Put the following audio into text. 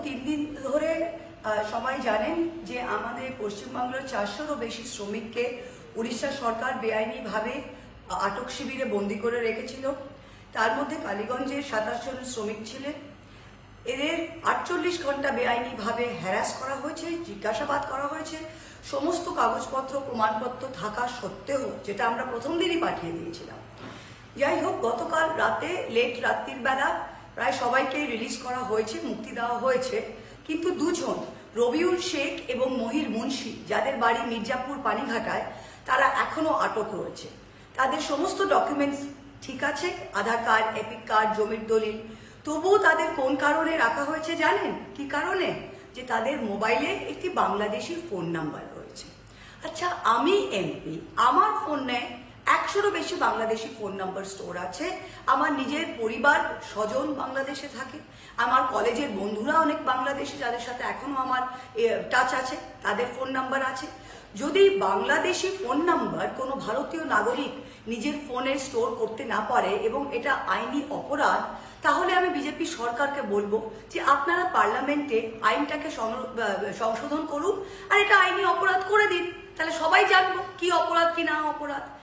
3 দিন ধরে সবাই জানেন যে আমাদের পশ্চিমবাংলার 400-রও বেশি শ্রমিককে উড়িষ্যা সরকার বেআইনিভাবে আটক শিবিরে বন্দি করে রেখেছিল। তার মধ্যে কালীগঞ্জের 27 জন শ্রমিক ছিলেন। এদের 48 ঘন্টা বেআইনিভাবে হ্যারাস করা হয়েছে, জিজ্ঞাসাবাদ করা হয়েছে। সমস্ত কাগজপত্র প্রমাণপত্র থাকা সত্ত্বেও, যেটা আমরা প্রথম দিনই পাঠিয়ে দিয়েছিলাম। যাই হোক, গতকাল রাতে রাত্রির বেলা প্রায় সবাইকে রিলিজ করা হয়েছে, মুক্তি দেওয়া হয়েছে। কিন্তু দুজন, রবিউল শেখ এবং মহির মুন্সি, যাদের বাড়ি মির্জাপুর পানিঘাটায়, তারা এখনো আটক রয়েছে। তাদের সমস্ত ডকুমেন্টস ঠিক আছে, আধার কার্ড, এপিক কার্ড, জমির দলিল। তবুও তাদের কোন কারণে রাখা হয়েছে জানেন? কি কারণে? যে তাদের মোবাইলে একটি বাংলাদেশি ফোন নাম্বার রয়েছে। আচ্ছা, আমি এমপি, আমার ফোনে 100-রও বেশি বাংলাদেশি ফোন নাম্বার স্টোর আছে। আমার নিজের পরিবার স্বজন বাংলাদেশে থাকে, আমার কলেজের বন্ধুরা অনেক বাংলাদেশি, যাদের সাথে এখনো আমার টাচ আছে, তাদের ফোন নাম্বার আছে। যদি বাংলাদেশি ফোন নাম্বার কোনো ভারতীয় নাগরিক নিজের ফোনে স্টোর করতে না পারে এবং এটা আইনি অপরাধ, তাহলে আমি বিজেপি সরকারকে বলবো যে আপনারা পার্লামেন্টে আইনটাকে সংশোধন করুন আর এটা আইনি অপরাধ করে দিন। তাহলে সবাই জানবো কি অপরাধ কি না অপরাধ।